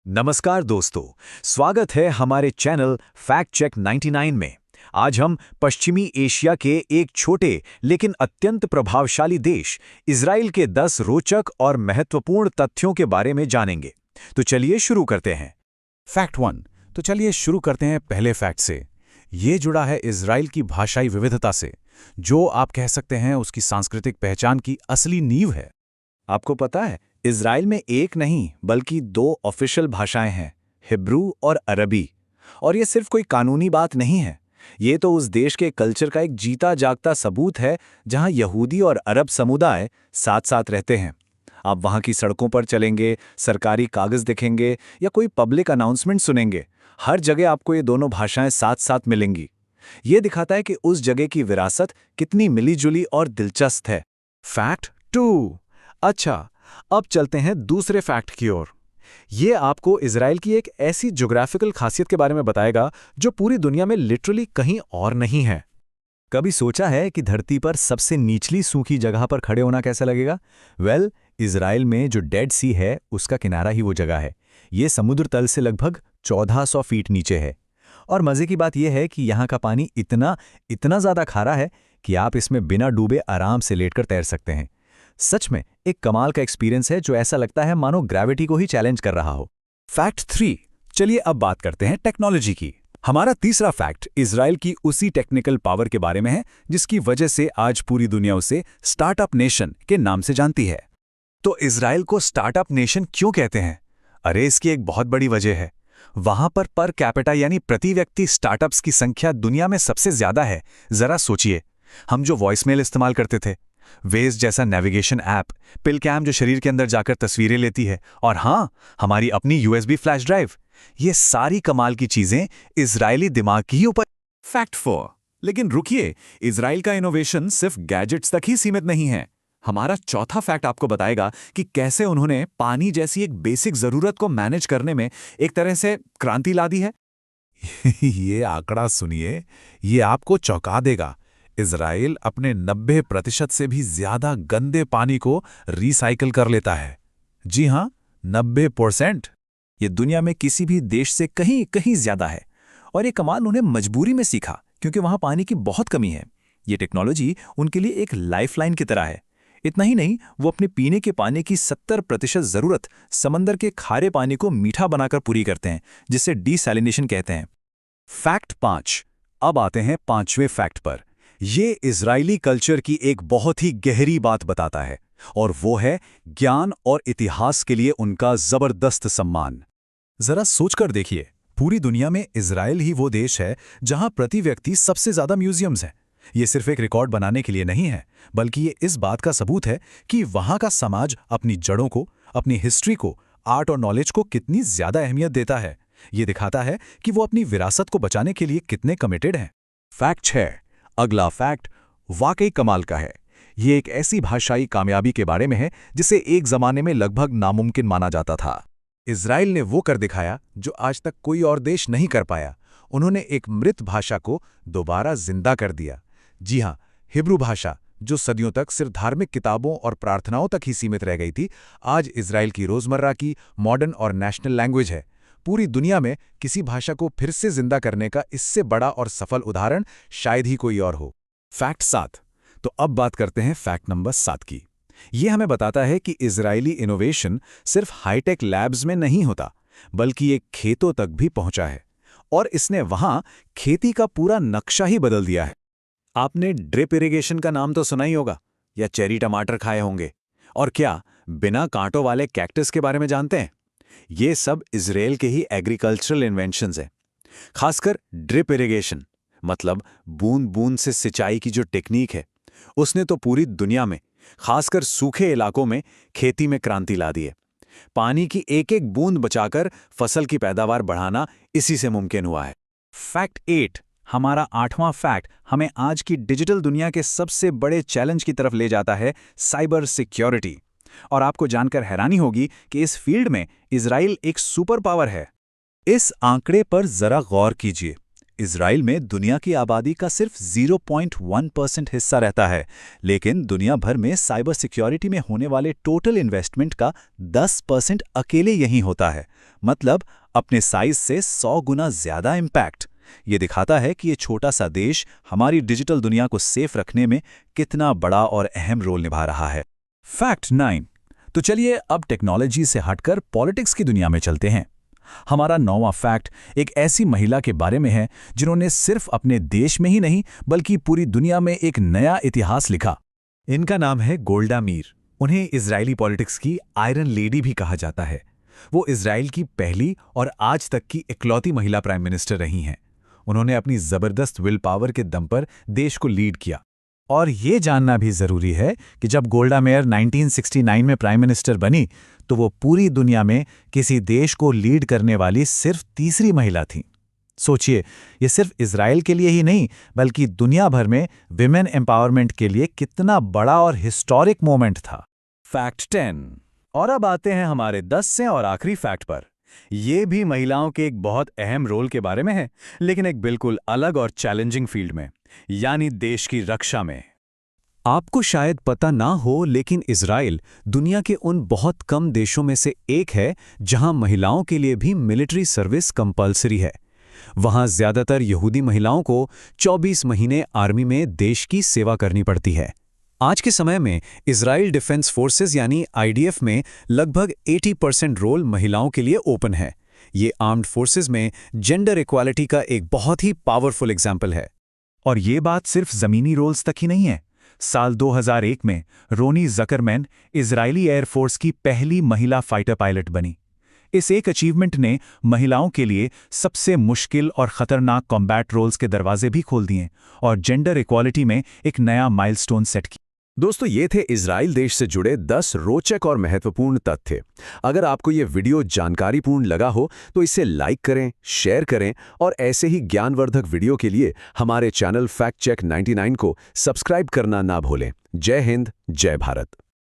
नमस्कार दोस्तों, स्वागत है हमारे चैनल फैक्ट चेक 99 में। आज हम पश्चिमी एशिया के एक छोटे लेकिन अत्यंत प्रभावशाली देश इजराइल के 10 रोचक और महत्वपूर्ण तथ्यों के बारे में जानेंगे। तो चलिए शुरू करते हैं। फैक्ट 1। तो चलिए शुरू करते हैं पहले फैक्ट से। ये जुड़ा है इजराइल की भाषाई विविधता से, जो आप कह सकते हैं उसकी सांस्कृतिक पहचान की असली नींव है। आपको पता है, इजराइल में एक नहीं बल्कि 2 ऑफिशियल भाषाएं हैं, हिब्रू और अरबी। और ये सिर्फ कोई कानूनी बात नहीं है, ये तो उस देश के कल्चर का एक जीता जागता सबूत है जहां यहूदी और अरब समुदाय साथ साथ रहते हैं। आप वहां की सड़कों पर चलेंगे, सरकारी कागज दिखेंगे या कोई पब्लिक अनाउंसमेंट सुनेंगे, हर जगह आपको ये दोनों भाषाएं साथ साथ मिलेंगी। ये दिखाता है कि उस जगह की विरासत कितनी मिलीजुली और दिलचस्प है। फैक्ट 2। अच्छा, अब चलते हैं दूसरे फैक्ट की ओर। ये आपको इजराइल की एक ऐसी ज्योग्राफिकल खासियत के बारे में बताएगा जो पूरी दुनिया में लिटरली कहीं और नहीं है। कभी सोचा है कि धरती पर सबसे निचली सूखी जगह पर खड़े होना कैसा लगेगा? वेल, इजराइल में जो डेड सी है उसका किनारा ही वो जगह है। ये समुद्र तल से लगभग 1400 फीट नीचे है। और मजे की बात यह है कि यहाँ का पानी इतना ज़्यादा खारा है कि आप इसमें बिना डूबे आराम से लेटकर तैर सकते हैं। सच में एक कमाल का एक्सपीरियंस है जो ऐसा लगता है मानो ग्रेविटी को ही चैलेंज कर रहा हो। फैक्ट 3। चलिए अब बात करते हैं टेक्नोलॉजी की। हमारा तीसरा फैक्ट इजराइल की उसी टेक्निकल पावर के बारे में है जिसकी वजह से आज पूरी दुनिया उसे स्टार्टअप नेशन के नाम से जानती है। तो इजराइल को स्टार्टअप नेशन क्यों कहते हैं? अरे, इसकी एक बहुत बड़ी वजह है। वहां पर कैपिटा यानी प्रति व्यक्ति स्टार्टअप्स की संख्या दुनिया में सबसे ज्यादा है। जरा सोचिए, हम जो वॉइसमेल इस्तेमाल करते थे, वेज जैसा नेविगेशन ऐप, पिलकैम जो शरीर के अंदर जाकर तस्वीरें लेती है, और हाँ, हमारी अपनी यूएसबी फ्लैश ड्राइव, ये सारी कमाल की चीजें इजरायली दिमाग की ही ऊपर। फैक्ट 4। लेकिन रुकिए, इजराइल का इनोवेशन सिर्फ गैजेट्स तक ही सीमित नहीं है। हमारा चौथा फैक्ट आपको बताएगा कि कैसे उन्होंने पानी जैसी एक बेसिक जरूरत को मैनेज करने में एक तरह से क्रांति ला दी है। ये आंकड़ा सुनिए, ये आपको चौंका देगा। इजराइल अपने 90% से भी ज्यादा गंदे पानी को रिसाइकिल कर लेता है। जी हां, 90%। ये दुनिया में किसी भी देश से कहीं कहीं ज्यादा है। और ये कमाल उन्हें मजबूरी में सीखा, क्योंकि वहां पानी की बहुत कमी है। ये टेक्नोलॉजी उनके लिए एक लाइफलाइन की तरह है। इतना ही नहीं, वो अपने पीने के पानी की 70% जरूरत समंदर के खारे पानी को मीठा बनाकर पूरी करते हैं, जिसे डिसैलिनेशन कहते हैं। फैक्ट 5। अब आते हैं 5वें फैक्ट पर। ये इजरायली कल्चर की एक बहुत ही गहरी बात बताता है, और वो है ज्ञान और इतिहास के लिए उनका जबरदस्त सम्मान। जरा सोचकर देखिए, पूरी दुनिया में इजराइल ही वो देश है जहां प्रति व्यक्ति सबसे ज्यादा म्यूजियम्स हैं। ये सिर्फ एक रिकॉर्ड बनाने के लिए नहीं है, बल्कि ये इस बात का सबूत है कि वहां का समाज अपनी जड़ों को, अपनी हिस्ट्री को, आर्ट और नॉलेज को कितनी ज्यादा अहमियत देता है। ये दिखाता है कि वो अपनी विरासत को बचाने के लिए कितने कमिटेड हैं। फैक्ट 6। अगला फैक्ट वाकई कमाल का है। ये एक ऐसी भाषाई कामयाबी के बारे में है जिसे एक जमाने में लगभग नामुमकिन माना जाता था। इजराइल ने वो कर दिखाया जो आज तक कोई और देश नहीं कर पाया। उन्होंने एक मृत भाषा को दोबारा जिंदा कर दिया। जी हां, हिब्रू भाषा, जो सदियों तक सिर्फ धार्मिक किताबों और प्रार्थनाओं तक ही सीमित रह गई थी, आज इजराइल की रोजमर्रा की मॉडर्न और नेशनल लैंग्वेज है। पूरी दुनिया में किसी भाषा को फिर से जिंदा करने का इससे बड़ा और सफल उदाहरण शायद ही कोई और हो। फैक्ट 7। तो अब बात करते हैं फैक्ट नंबर 7 की। ये हमें बताता है कि इजरायली इनोवेशन सिर्फ हाईटेक लैब्स में नहीं होता, बल्कि ये खेतों तक भी पहुंचा है, और इसने वहां खेती का पूरा नक्शा ही बदल दिया है। आपने ड्रिप इरिगेशन का नाम तो सुना ही होगा, या चेरी टमाटर खाए होंगे। और क्या बिना कांटों वाले कैक्टस के बारे में जानते हैं? ये सब इजराइल के ही एग्रीकल्चरल इन्वेंशंस हैं। खासकर ड्रिप इरिगेशन, मतलब बूंद बूंद से सिंचाई की जो टेक्निक है, उसने तो पूरी दुनिया में, खासकर सूखे इलाकों में, खेती में क्रांति ला दी है। पानी की एक एक बूंद बचाकर फसल की पैदावार बढ़ाना इसी से मुमकिन हुआ है। फैक्ट 8। हमारा 8वां फैक्ट हमें आज की डिजिटल दुनिया के सबसे बड़े चैलेंज की तरफ ले जाता है, साइबर सिक्योरिटी। और आपको जानकर हैरानी होगी कि इस फील्ड में इजराइल एक सुपर पावर है। इस आंकड़े पर जरा गौर कीजिए। इजराइल में दुनिया की आबादी का सिर्फ 0.1% हिस्सा रहता है, लेकिन दुनिया भर में साइबर सिक्योरिटी में होने वाले टोटल इन्वेस्टमेंट का 10% अकेले यहीं होता है। मतलब अपने साइज से 100 गुना ज्यादा इम्पैक्ट। ये दिखाता है कि ये छोटा सा देश हमारी डिजिटल दुनिया को सेफ रखने में कितना बड़ा और अहम रोल निभा रहा है। फैक्ट 9। तो चलिए अब टेक्नोलॉजी से हटकर पॉलिटिक्स की दुनिया में चलते हैं। हमारा 9वां फैक्ट एक ऐसी महिला के बारे में है जिन्होंने सिर्फ अपने देश में ही नहीं बल्कि पूरी दुनिया में एक नया इतिहास लिखा। इनका नाम है गोल्डा मीर। उन्हें इजरायली पॉलिटिक्स की आयरन लेडी भी कहा जाता है। वो इजराइल की पहली और आज तक की इकलौती महिला प्राइम मिनिस्टर रही हैं। उन्होंने अपनी जबरदस्त विल पावर के दम पर देश को लीड किया। और ये जानना भी जरूरी है कि जब गोल्डा मेयर 1969 में प्राइम मिनिस्टर बनी तो वो पूरी दुनिया में किसी देश को लीड करने वाली सिर्फ तीसरी महिला थी। सोचिए, ये सिर्फ इजराइल के लिए ही नहीं बल्कि दुनिया भर में विमेन एम्पावरमेंट के लिए कितना बड़ा और हिस्टोरिक मोमेंट था। फैक्ट 10। और अब आते हैं हमारे 10 और आखिरी फैक्ट पर। ये भी महिलाओं के एक बहुत अहम रोल के बारे में है, लेकिन एक बिल्कुल अलग और चैलेंजिंग फील्ड में, यानी देश की रक्षा में। आपको शायद पता ना हो, लेकिन इजराइल दुनिया के उन बहुत कम देशों में से एक है जहां महिलाओं के लिए भी मिलिट्री सर्विस कंपल्सरी है। वहां ज्यादातर यहूदी महिलाओं को 24 महीने आर्मी में देश की सेवा करनी पड़ती है। आज के समय में इजराइल डिफेंस फोर्सेस यानी आईडीएफ में लगभग 80% रोल महिलाओं के लिए ओपन है। ये आर्म्ड फोर्सेस में जेंडर इक्वालिटी का एक बहुत ही पावरफुल एग्जाम्पल है। और ये बात सिर्फ जमीनी रोल्स तक ही नहीं है। साल 2001 में रोनी जकरमैन इजरायली एयरफोर्स की पहली महिला फाइटर पायलट बनी। इस एक अचीवमेंट ने महिलाओं के लिए सबसे मुश्किल और खतरनाक कॉम्बैट रोल्स के दरवाजे भी खोल दिए और जेंडर इक्वालिटी में एक नया माइलस्टोन सेट किया। दोस्तों, ये थे इजराइल देश से जुड़े 10 रोचक और महत्वपूर्ण तथ्य। अगर आपको ये वीडियो जानकारीपूर्ण लगा हो तो इसे लाइक करें, शेयर करें और ऐसे ही ज्ञानवर्धक वीडियो के लिए हमारे चैनल फैक्ट चेक 99 को सब्सक्राइब करना ना भूलें। जय हिंद, जय भारत।